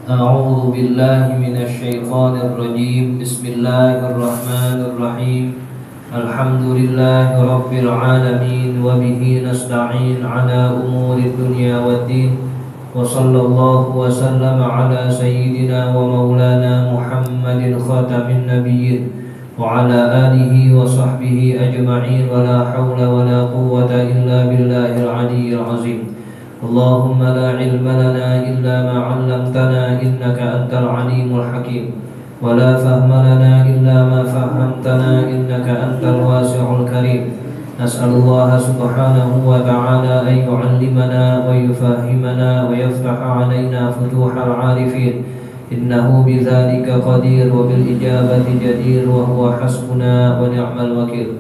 أعوذ بالله من الشيطان الرجيم. بسم الله الرحمن الرحيم. الحمد لله رب العالمين، وبه نستعين على أمور الدنيا والدين، وصلى الله وسلم على سيدنا ومولانا محمد خاتم النبيين وعلى آله وصحبه أجمعين، ولا حول ولا قوة إلا بالله العلي العظيم. اللهم لا علم لنا إلا ما علمتنا إنك أنت العليم الحكيم، ولا فهم لنا إلا ما فهمتنا إنك أنت الواسع الكريم. نسأل الله سبحانه وتعالى أن يعلمنا ويفهمنا ويفتح علينا فتوح العارفين، إنه بذلك قدير وبالإجابة جدير، وهو حسبنا ونعم الوكيل.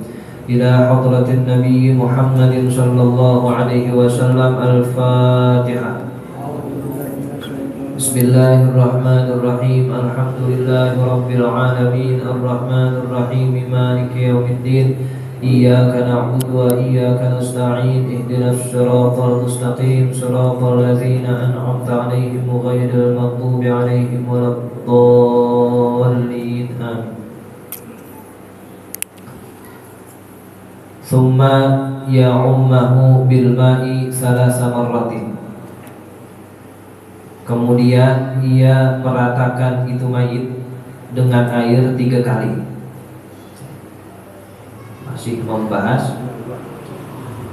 إلى حضرة النبي محمد صلى الله عليه وسلم. الفاتحة. بسم الله الرحمن الرحيم. الحمد لله رب العالمين، الرحمن الرحيم، مالك يوم الدين. إياك نعبد وإياك نستعين. اهدنا الصراط المستقيم، صراط الذين أنعمت عليهم غير المغضوب عليهم ولا الضالين. آمين. Thumma ya'ummahu bil ma'i thalatha marratin. Kemudian ia meratakan itu mayit dengan air 3 kali. Masih membahas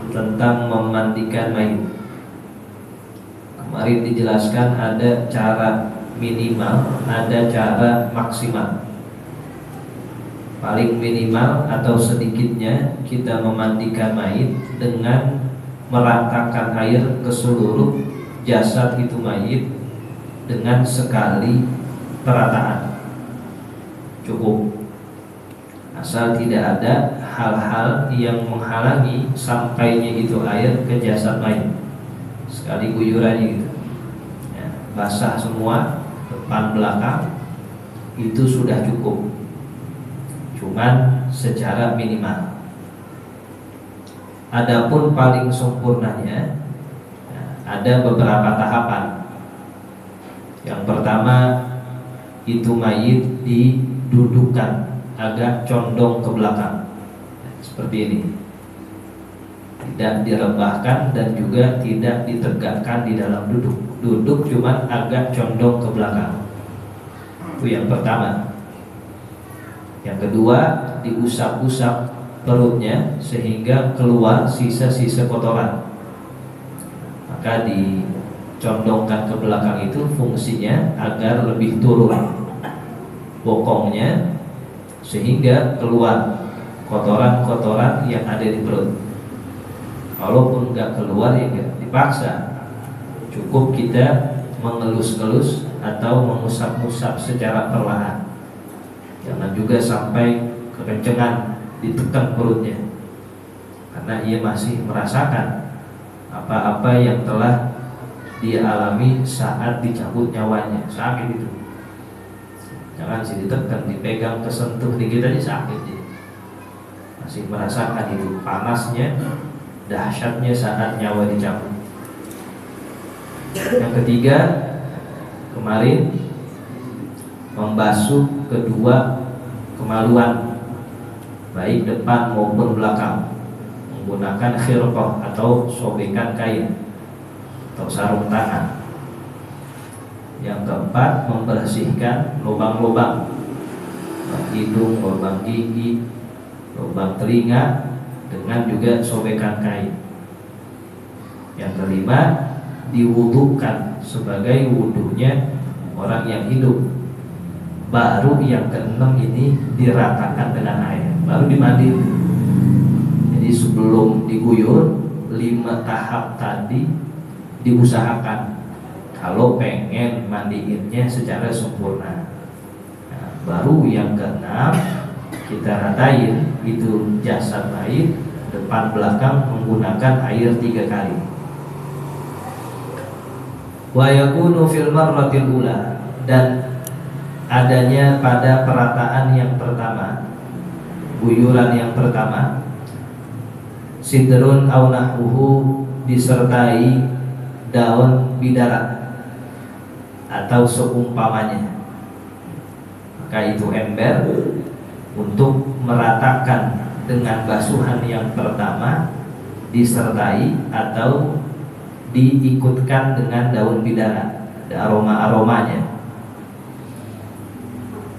tentang memandikan mayit. Kemarin dijelaskan ada cara minimal, ada cara maksimal. Paling minimal atau sedikitnya kita memandikan mayit dengan meratakan air ke seluruh jasad itu mayit dengan sekali perataan. Cukup. Asal tidak ada hal-hal yang menghalangi sampainya itu air ke jasad mayit. Sekali guyurannya gitu ya, basah semua depan belakang, itu sudah cukup. Cuman secara minimal. Adapun paling sempurnanya ada beberapa tahapan. Yang pertama, itu mayit didudukkan agak condong ke belakang, seperti ini. Tidak direbahkan dan juga tidak ditegakkan di dalam duduk. Duduk cuman agak condong ke belakang. Itu yang pertama. Yang kedua, diusap-usap perutnya sehingga keluar sisa-sisa kotoran. Maka dicondongkan ke belakang itu fungsinya agar lebih turun bokongnya sehingga keluar kotoran-kotoran yang ada di perut. Kalaupun nggak keluar ya nggak dipaksa, cukup kita mengelus-elus atau mengusap-usap secara perlahan. Jangan juga sampai kekencengan ditekan perutnya, karena ia masih merasakan apa-apa yang telah dia alami saat dicabut nyawanya. Sakit itu. Jangan sih ditekan, dipegang, kesentuh dikit aja sakit dia. Masih merasakan itu panasnya, dahsyatnya saat nyawa dicabut. Yang ketiga, kemarin membasuh kedua kemaluan, baik depan maupun belakang, menggunakan khirqah atau sobekan kain atau sarung tangan. Yang keempat, membersihkan lubang-lubang hidung, lubang gigi, lubang telinga dengan juga sobekan kain. Yang kelima, diwudukan sebagai wudunya orang yang hidup. Baru yang keenam ini diratakan dengan air, baru dimandi. Jadi sebelum diguyur 5 tahap tadi diusahakan kalau pengen mandiinnya secara sempurna. Nah, baru yang keenam kita ratain itu jasad mayit depan belakang menggunakan air 3 kali. Wa yakunu fil marratil ula, dan adanya pada perataan yang pertama, guyuran yang pertama, sidrun au nahwuhu, disertai daun bidara atau seumpamanya. Maka itu ember untuk meratakan dengan basuhan yang pertama disertai atau diikutkan dengan daun bidara, ada aroma-aromanya.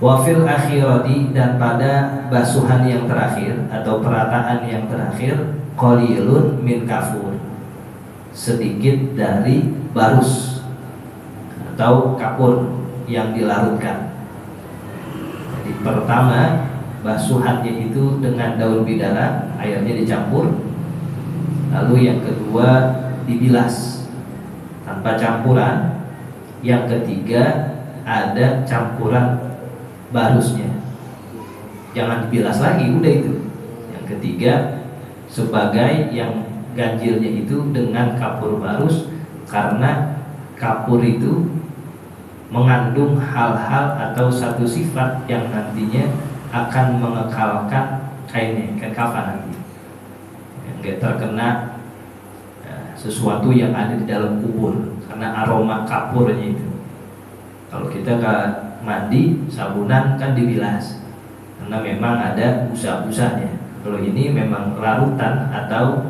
Wafil akhirati, dan pada basuhan yang terakhir atau perataan yang terakhir, qalilun min kafur, sedikit dari barus atau kapur yang dilarutkan. Jadi pertama basuhannya itu dengan daun bidara, airnya dicampur. Lalu yang kedua dibilas tanpa campuran. Yang ketiga ada campuran barusnya, jangan dibilas lagi, udah itu. Yang ketiga sebagai yang ganjilnya itu dengan kapur barus, karena kapur itu mengandung hal-hal atau satu sifat yang nantinya akan mengekalkan kainnya, kain kafan nanti, yang gak terkena sesuatu yang ada di dalam kubur karena aroma kapurnya itu. Kalau kita mandi sabunan kan dibilas karena memang ada busa-busanya. Kalau ini memang larutan atau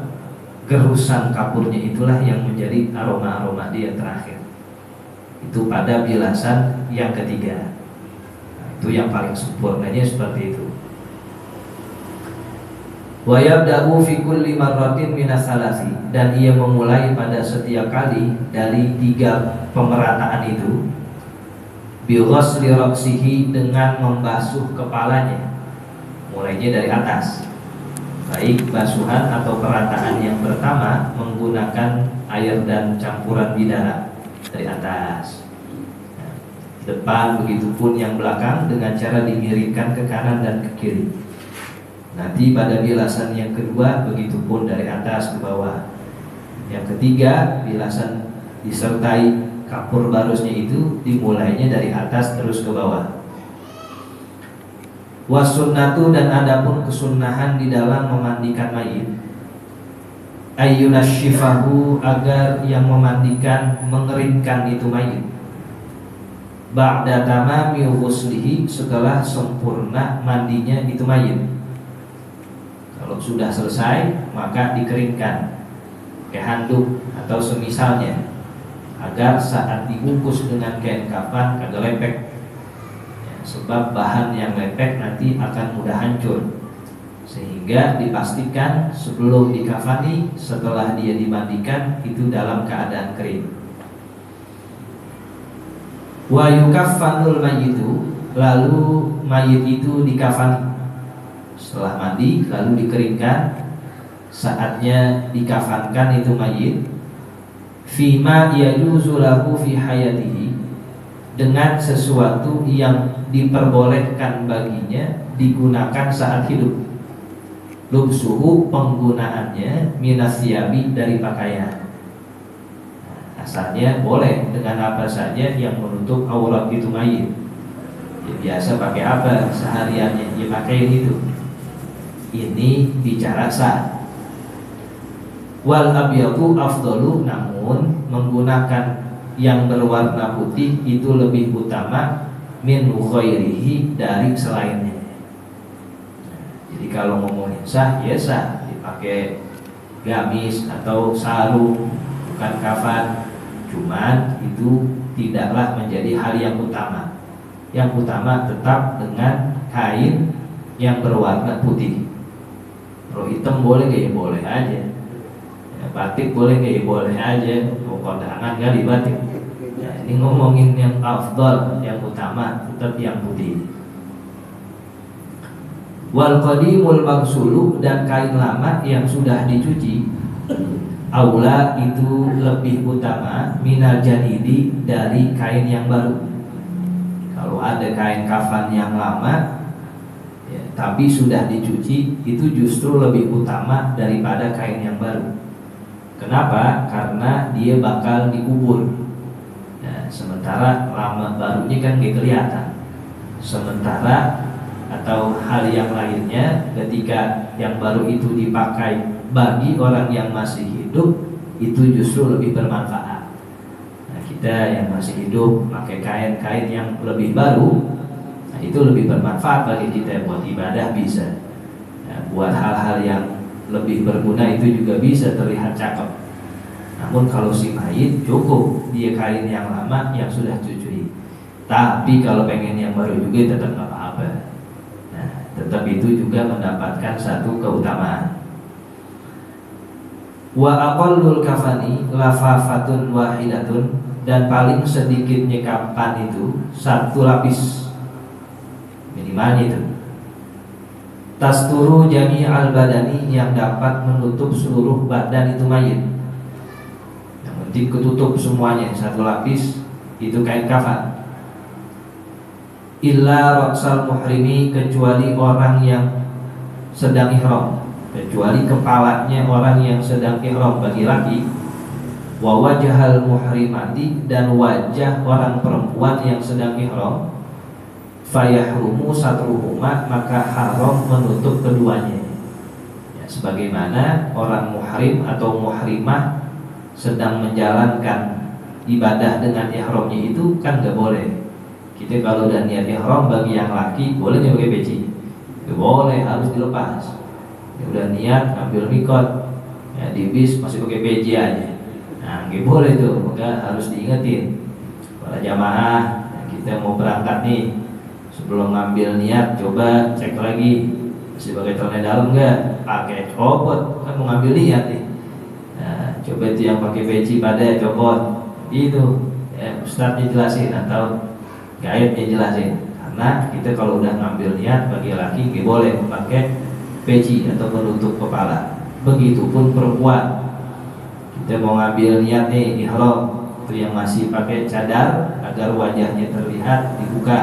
gerusan kapurnya, itulah yang menjadi aroma-aroma dia terakhir. Itu pada bilasan yang ketiga. Nah, itu yang paling sempurnanya seperti itu. Wa yabda'u fi kulli marratin minas salasi, dan ia memulai pada setiap kali dari 3 pemerataan itu, bi ghasli ra'sihi, dengan membasuh kepalanya, mulainya dari atas. Baik basuhan atau perataan yang pertama menggunakan air dan campuran bidara dari atas, depan, begitupun yang belakang dengan cara dimiringkan ke kanan dan ke kiri. Nanti pada bilasan yang kedua begitupun dari atas ke bawah. Yang ketiga bilasan disertai kapur barusnya itu dimulainya dari atas terus ke bawah. Wasunnatu, dan adapun kesunnahan di dalam memandikan mayit, ayyunashifahu, agar yang memandikan mengeringkan itu mayit, ba'da tamami ghuslihi, setelah sempurna mandinya itu mayit. Kalau sudah selesai maka dikeringkan pakai handuk atau semisalnya, agar saat dibungkus dengan kain kafan kagak lepek ya, sebab bahan yang lepek nanti akan mudah hancur. Sehingga dipastikan sebelum dikafani, setelah dia dimandikan itu dalam keadaan kering. Wa yukaffanul mayyitu, lalu mayit itu dikafani setelah mandi lalu dikeringkan. Saatnya dikafankan itu mayit, fima yajuzu lahu fi hayatihi, dengan sesuatu yang diperbolehkan baginya digunakan saat hidup. Lubsuhu, penggunaannya, minasyabi, dari pakaian. Asalnya boleh dengan apa saja yang menutup aurat itu mayit. Ya, biasa pakai apa sehariannya, ya pakai itu. Ini bicara sah. Wal abyadu afdalu, namun menggunakan yang berwarna putih itu lebih utama min ghairihi, dari selainnya. Jadi kalau ngomongin sah, ya sah, dipakai gamis atau sarung, bukan kafan. Cuman itu tidaklah menjadi hal yang utama. Yang utama tetap dengan kain yang berwarna putih. Kalau hitam boleh gak? Ya boleh aja. Ya, batik boleh gak? Ya boleh aja. Mau kondangan kali batik. Ya, ini ngomongin yang afdal, yang utama tetap yang putih. Wal qadimul maghsulu, dan kain lama yang sudah dicuci, aula, itu lebih utama minal jadidi, dari kain yang baru. Kalau ada kain kafan yang lama ya, tapi sudah dicuci, itu justru lebih utama daripada kain yang baru. Kenapa? Karena dia bakal dikubur ya, sementara lama barunya kan gak kelihatan. Sementara atau hal yang lainnya, ketika yang baru itu dipakai bagi orang yang masih hidup, itu justru lebih bermanfaat. Nah, kita kita yang masih hidup pakai kain-kain yang lebih baru, nah itu lebih bermanfaat bagi kita, buat ibadah bisa, ya, buat hal-hal yang lebih berguna itu juga bisa terlihat cakep. Namun kalau si mayit cukup dia kain yang lama yang sudah cuci. Tapi kalau pengen yang baru juga tetap nggak apa-apa. Nah, tetap itu juga mendapatkan satu keutamaan. Wa aqallul kafani lafafatun wahidatun, dan paling sedikitnya kapan itu satu lapis minimalnya itu. Tasturu jami'al badani, yang dapat menutup seluruh badan itu mayit. Yang penting ketutup semuanya, satu lapis itu kain kafan. Illa raksal muhrimi, kecuali orang yang sedang ihram, kecuali kepalanya orang yang sedang ihram bagi laki. Wa wajhal muhrimati, dan wajah orang perempuan yang sedang ihram. Fayahrumu satruhuma, maka haram menutup keduanya. Ya, sebagaimana orang muhrim atau muhrimah sedang menjalankan ibadah dengan ihramnya itu kan nggak boleh. Kita kalau udah niat ihram bagi yang laki boleh nggak pakai peci? Nggak boleh, harus dilepas. Ya udah niat ambil mikot, ya di bis masih pakai peci aja. Nah nggak boleh tuh, maka harus diingetin para jamaah. Ya, kita mau berangkat nih, sebelum ngambil niat coba cek lagi masih pakai celana dalam nggak? Pakai, copot, kan mau ngambil niat nih. Nah, coba itu yang pakai peci pada copot. Itu ya, Ustadznya jelasin atau gaibnya jelasin. Karena kita kalau udah ngambil niat bagi laki nggak boleh memakai peci atau menutup kepala. Begitupun perempuan, kita mau ngambil niat nih ihram, itu yang masih pakai cadar agar wajahnya terlihat dibuka.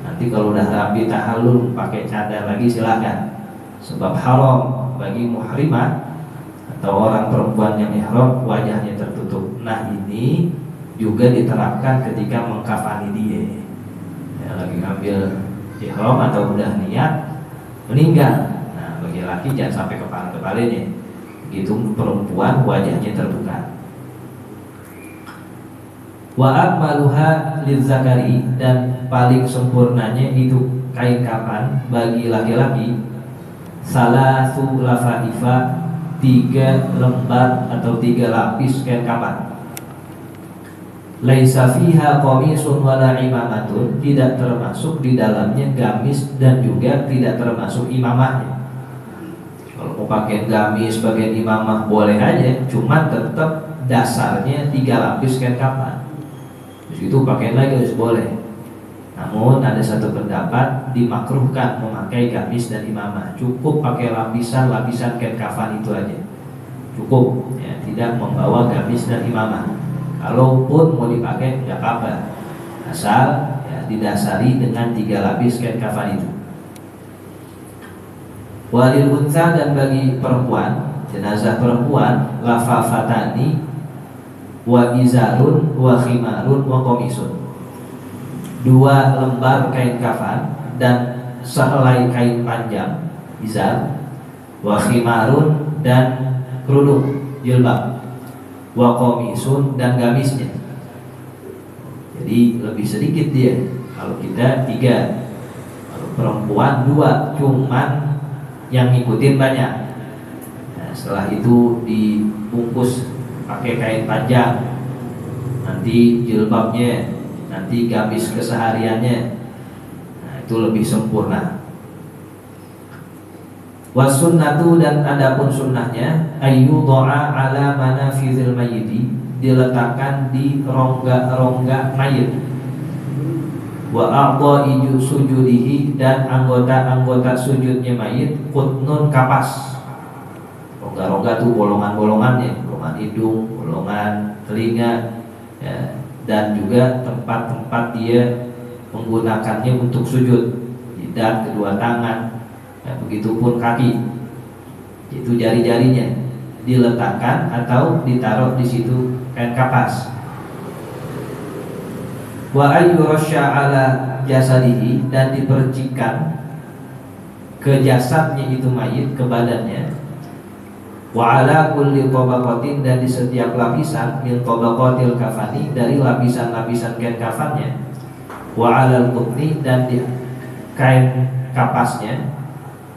Nanti kalau udah rapi tahallul pakai cadar lagi silakan. Sebab haram bagi muhrimah atau orang perempuan yang ihram wajahnya tertutup. Nah ini juga diterapkan ketika mengkafani dia. Ya, lagi ngambil ihram atau udah niat meninggal. Nah bagi laki jangan sampai kepala-kepalanya. Begitu perempuan wajahnya terbuka. Wa akmaluha lizzakari, dan paling sempurnanya itu kain kafan bagi laki-laki salasu lafaifa, 3 lembar atau 3 lapis kain kafan. Laisa fiha qamisun wala imamatun, tidak termasuk di dalamnya gamis dan juga tidak termasuk imamahnya. Kalau mau pakai gamis, pakai imamah boleh aja, cuma tetap dasarnya 3 lapis kain kafan. Terus itu pakai lagi harus boleh. Namun ada satu pendapat dimakruhkan memakai gamis dan imamah. Cukup pakai lapisan kain kafan itu aja. Cukup ya, tidak membawa gamis dan imamah. Kalaupun mau dipakai nggak apa-apa, asal ya, didasari dengan 3 lapis kain kafan itu. Walil unsa, dan bagi perempuan, jenazah perempuan, lafafatani wa izarun wa khimarun wa komisun, 2 lembar kain kafan dan sehelai kain panjang izar, wa khimarun, dan kerudung jilbab, wa komisun, dan gamisnya. Jadi lebih sedikit dia. Kalau kita 3, kalau perempuan 2, cuman yang ngikutin banyak. Nah, setelah itu dibungkus pakai kain panjang, nanti jilbabnya, nanti gamis kesehariannya. Nah, itu lebih sempurna. Wasunnatu, dan adapun sunnahnya ayyudha'a ala manafizil mayyiti, diletakkan di rongga-rongga mayit. Wa a'dha'i sujudihi, dan anggota-anggota sujudnya mayit qutnun kapas. Rongga-rongga tuh bolongan-bolongannya, bolongan hidung, bolongan telinga ya, dan juga tempat-tempat dia menggunakannya untuk sujud, jidat, kedua tangan. Ya, begitupun kaki, itu jari-jarinya diletakkan atau ditaruh di situ kain kapas. Wa ayyurasya ala jasadihi, dan dipercikan ke jasadnya itu mayit, ke badannya, Wa ala kulli tabaqatin, dan di setiap lapisan min tabaqatil kafani, dari lapisan-lapisan kain kafannya, wa alal qutni, dan di kain kapasnya,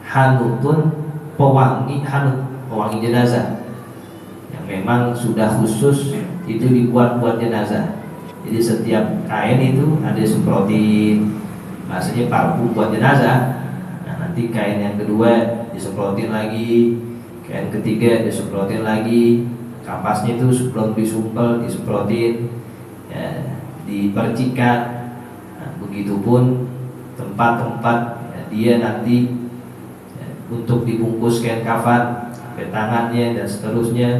hanutun pewangi, hanut pewangi jenazah yang memang sudah khusus itu dibuat buat jenazah. Jadi setiap kain itu ada semprotin, maksudnya parfum buat jenazah. Nah, nanti kain yang kedua disemprotin lagi, kain ketiga disemprotin lagi, kapasnya itu sebelum disumpel disemprotin, ya, dipercikan. Nah, begitupun tempat-tempat, ya, dia nanti, ya, untuk dibungkus kain kafan, sampai tangannya dan seterusnya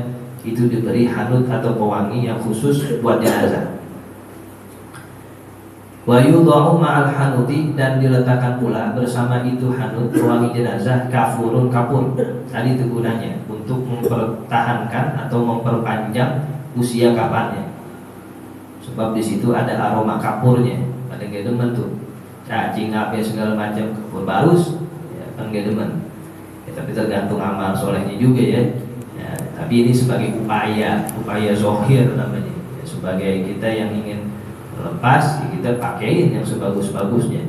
itu diberi hanut atau pewangi yang khusus buat jenazah. Wa yudha'u ma'al hanuti, dan diletakkan pula bersama itu hanut pewangi jenazah kafurun, kapur. Tadi itu gunanya untuk mempertahankan atau memperpanjang usia kafannya. Sebab di situ ada aroma kapurnya. Pada gak demen tuh cacing apa segala macam, kapur barus, ya, kan gak demen. Ya, tapi tergantung amal solehnya juga ya. Ya, tapi ini sebagai upaya zohir namanya. Ya, sebagai kita yang ingin lepas, ya kita pakaiin yang sebagus-bagusnya.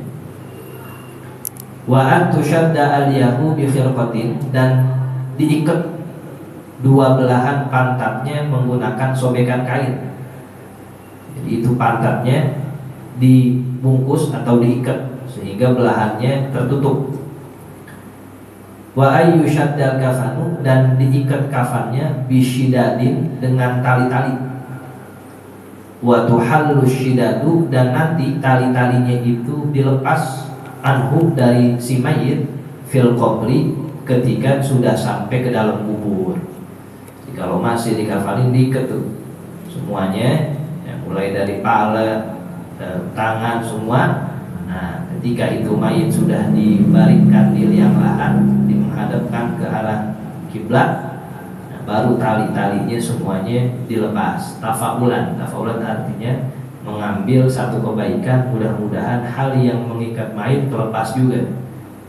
Wa an tushadda al-yahu bi khirqatin, dan diikat dua belahan pantatnya menggunakan sobekan kain. Jadi itu pantatnya dibungkus atau diikat sehingga belahannya tertutup. Wa ayyushaddal kafanu, dan diikat kafannya bisyidadin, dengan tali-tali. Wa tuhallu syidadu, dan nanti tali-talinya itu dilepas anhu, dari si mayit, fil qabri, ketika sudah sampai ke dalam kubur. Jadi kalau masih dikafanin diikat tuh semuanya, ya, mulai dari kepala, tangan semua. Nah, ketika itu mayit sudah dibaringkan di liang lahat, menghadapkan ke arah kiblat, baru tali-talinya semuanya dilepas. Tafaulan artinya mengambil satu kebaikan, mudah-mudahan hal yang mengikat mayit terlepas juga,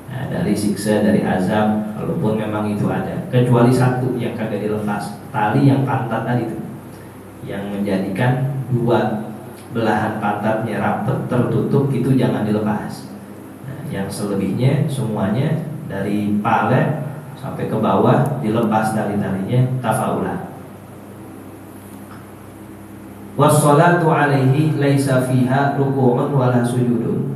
nah, dari siksa, dari azab, walaupun memang itu ada. Kecuali satu yang kagak dilepas, tali yang pantat tadi itu, yang menjadikan dua belahan pantatnya rapat tertutup, itu jangan dilepas. Nah, yang selebihnya semuanya dari pala sampai ke bawah dilepas tali-talinya, tafaulah. Wassalatu alaihi laisa fiha ruku'un wala sujudun,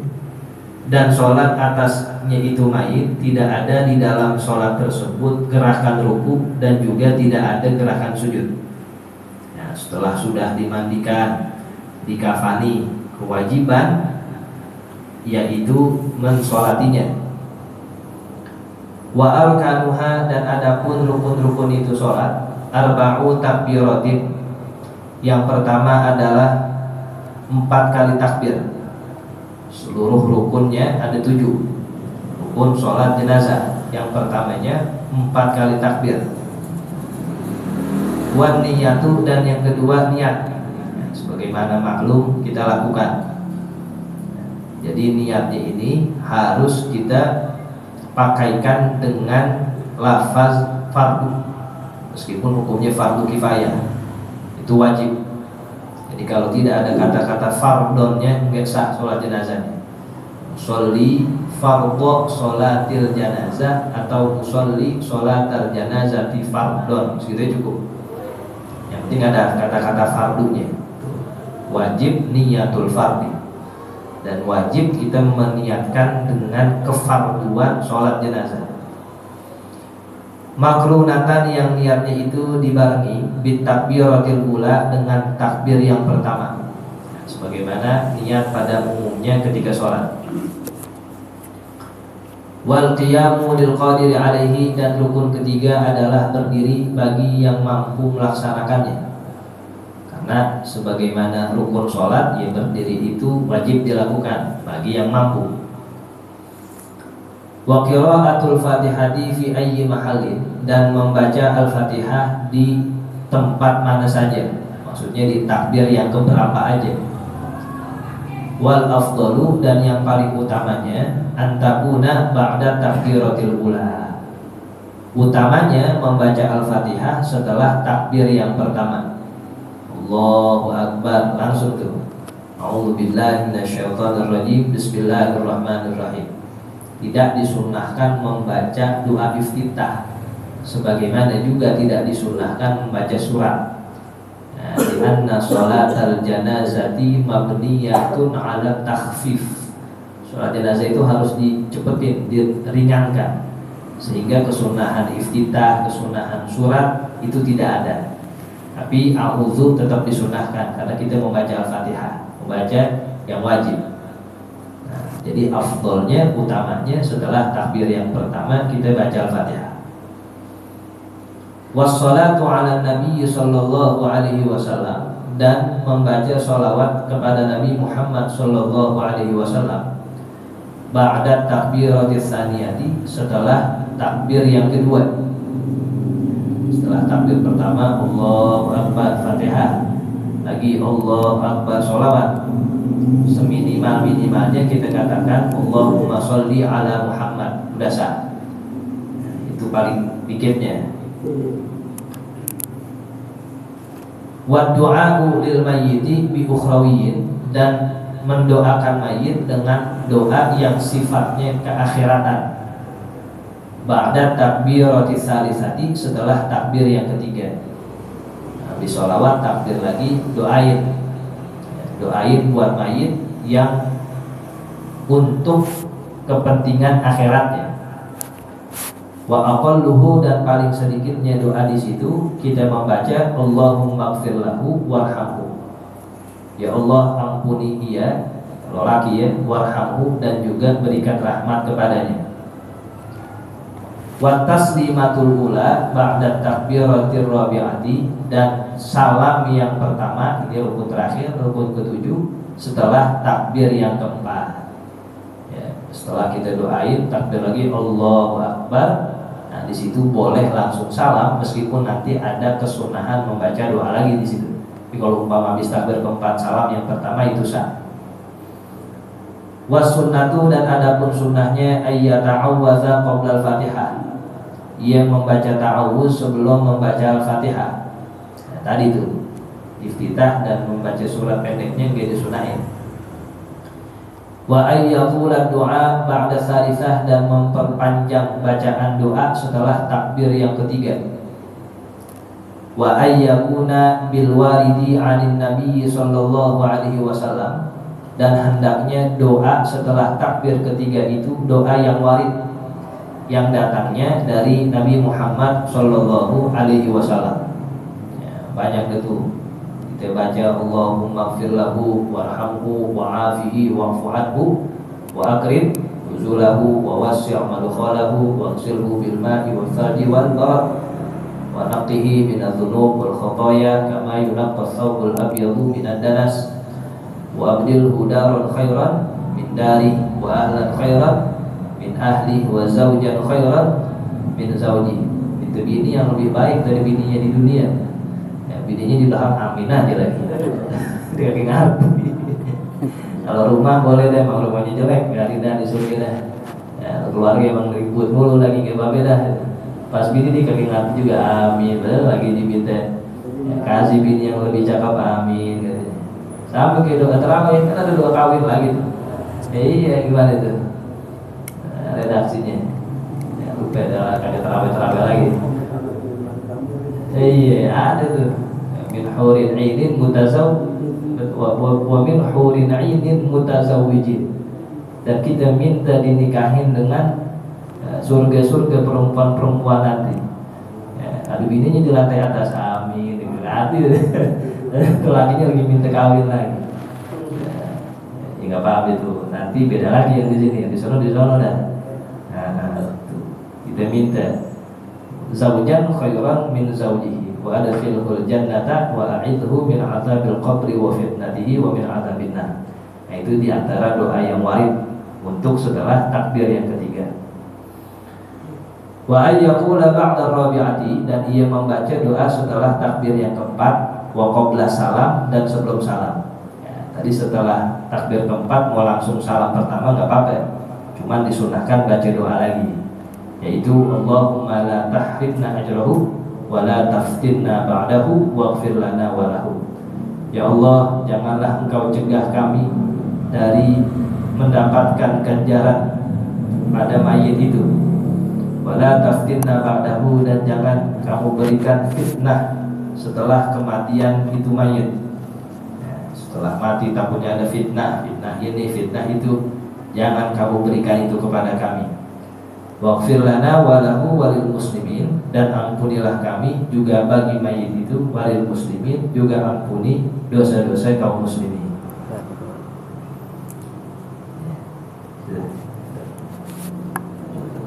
dan sholat atasnya itu mayit tidak ada di dalam sholat tersebut gerakan ruku dan juga tidak ada gerakan sujud. Nah, setelah sudah dimandikan, dikafani, kewajiban yaitu mensolatinya. Wa arkanuha, dan adapun rukun-rukun itu sholat, arba'u takbiratin, yang pertama adalah 4 kali takbir. Seluruh rukunnya ada 7 rukun sholat jenazah. Yang pertamanya 4 kali takbir. Wan niyatu, dan yang kedua niat, sebagaimana maklum kita lakukan. Jadi niatnya ini harus kita pakaikan dengan lafaz fardu, meskipun hukumnya fardu kifayah, itu wajib. Jadi kalau tidak ada kata-kata fardonnya, nggak sah sholat jenazahnya. Sholli fardhu sholatil janazah, atau sholli sholatal janazati fardon, segitu cukup. Yang penting ada kata-kata fardunya. Wajib niyatul fardi, dan wajib kita meniatkan dengan kefarduan sholat jenazah. Makrunatan, yang niatnya itu dibarengi bitakbiratil ula, dengan takbir yang pertama, sebagaimana niat pada umumnya ketika sholat. Wal qiyamu lil qadiri alaihi, dan rukun ketiga adalah berdiri bagi yang mampu melaksanakannya. Karena sebagaimana rukun sholat, ya berdiri itu wajib dilakukan bagi yang mampu. Wa qira'atul fatihati fi ayyi mahallin, dan membaca al-fatihah di tempat mana saja, maksudnya di takbir yang keberapa aja. Wal afdalu, dan yang paling utamanya antakuna ba'da takbiratil ula, Utamanya membaca Al-Fatihah setelah takbir yang pertama. Allahu Akbar, langsung tuh. A'udzubillahi minasyaitonirrajim. Bismillahirrahmanirrahim. Tidak disunnahkan membaca doa iftitah, sebagaimana juga tidak disunnahkan membaca surat. Karena sholatal janazati mabniyatun ala takhfif. Sholat jenazah itu harus dicepetin, diringankan, sehingga kesunahan iftitah, kesunahan surat itu tidak ada. Tapi a'udzu tetap disunahkan karena kita membaca Al-Fatihah, membaca yang wajib. Nah, jadi afdolnya, utamanya setelah takbir yang pertama kita baca Al-Fatihah. Wassalatu ala Nabi sallallahu alaihi wasallam, dan membaca sholawat kepada Nabi Muhammad sallallahu alaihi wasallam ba'da takbiratis tsaniyati, setelah takbir yang kedua. Setelah takbir pertama Allahu Akbar, Fatihah, lagi Allahu Akbar, sholawat. Seminimal-minimalnya kita katakan Allahumma sholli ala Muhammad, udah sah. Itu paling dikitnya. Wa du'a'u lil mayyiti bi ukhrawiyyin, dan mendoakan mayit dengan doa yang sifatnya keakhiratan. Ba'da takbiratis salisati, setelah takbir yang ketiga. Habis sholawat takbir lagi, doain buat mayit yang untuk kepentingan akhiratnya. Wa aqalluhu, dan paling sedikitnya doa di situ kita membaca Allahumma ighfir lahu warhamhu. Ya Allah, ampuni dia, kalau laki ya, warhamhu, dan juga berikan rahmat kepadanya. Wa taslimatul ula ba'da takbiratir rabi'ati, dan salam yang pertama, ini rukun terakhir, rukun ketujuh, setelah takbir yang keempat. Ya, setelah kita doain takbir lagi Allahu Akbar. Nah, di situ boleh langsung salam, meskipun nanti ada kesunahan membaca doa lagi di situ. Tapi kalau umpama habis takbir keempat salam yang pertama itu sah. Wasunnatu, dan adapun sunnahnya ayyata'awwaza qabla al-Fatihah, ia membaca ta'awuz sebelum membaca Al-Fatihah. Nah, tadi itu iftitah dan membaca surat pendeknya yang disunahin. Wa ayyaqula du'a ba'da salisah, dan memperpanjang bacaan doa setelah takbir yang ketiga. Wa ayyakuna bil waridi 'anin nabiy sallallahu alaihi wasallam, dan hendaknya doa setelah takbir ketiga itu doa yang warid, yang datangnya dari Nabi Muhammad sallallahu alaihi wasallam. Ya, banyak itu. Kita baca Allahumma ighfir lahu warhamhu wa'afihi wa'fu anhu wa akrim nuzulahu wa wassi' madkhalahu wa ighsilhu bil ma'i wal thalji wal barad wa naqqihi minadh dhunub wal khataaya kama yunqqa ath-thawbul abyadu minad danas wa abdilhu daran khairan min dari wa ahlan khairan min ahli wa zawjan khairan min zawji. Itu bini yang lebih baik dari bininya di dunia. Bininya di belakang Aminah aja lagi. Dia lagi ngerti. Kalau rumah boleh deh, emang rumahnya jelek, biarin dah disuruh dah. Ya, keluarga emang ribut mulu lagi kayak babe dah. Pas bini dia kaki ngerti juga, amin. Lagi diminta ya, kasih bini yang lebih cakep, amin. Gitu. Sampai kayak doa terawih, kan ada doa kawin lagi tuh. Iya, gimana itu? Nah, redaksinya. Ya, lupa ada terawih lagi. Iya, ada tuh. Min hurin 'ainin wa min hurin 'ainin mutazawwijin, dan kita minta dinikahin dengan surga-surga perempuan-perempuan nanti. Ya, ada bininya di lantai atas, amin. Nanti lakinya lagi minta kawin lagi. Ya nggak paham itu. Nanti beda lagi yang di sini, yang di sono dah. Nah, kita minta zawjan khairan min zawjihi wa adkhilhul jannata wa a'idhu min 'adzabil qabri wa fitnatihi wa min 'adzabin nar. Nah, itu di antara doa yang warid untuk setelah takbir yang ketiga. Wa ayyaqula ba'da rabi'ati, dan ia membaca doa setelah takbir yang keempat, wa qabla salam, dan sebelum salam. Ya, tadi setelah takbir keempat mau langsung salam pertama enggak apa-apa. Cuman disunahkan baca doa lagi. yaitu Allahumma la tahrimna ajrahu wa la taftinna ba'dahu waghfir lana wa lahu. Ya Allah, janganlah Engkau cegah kami dari mendapatkan ganjaran pada mayit itu, wala taftinna ba'dahu, dan jangan kamu berikan fitnah setelah kematian itu mayit. Setelah mati takutnya ada fitnah, fitnah ini, fitnah itu, jangan kamu berikan itu kepada kami. Waghfir lana wa lahu walil muslimin, dan ampunilah kami juga bagi mayit itu, walil muslimin, juga ampuni dosa-dosa kaum muslimin.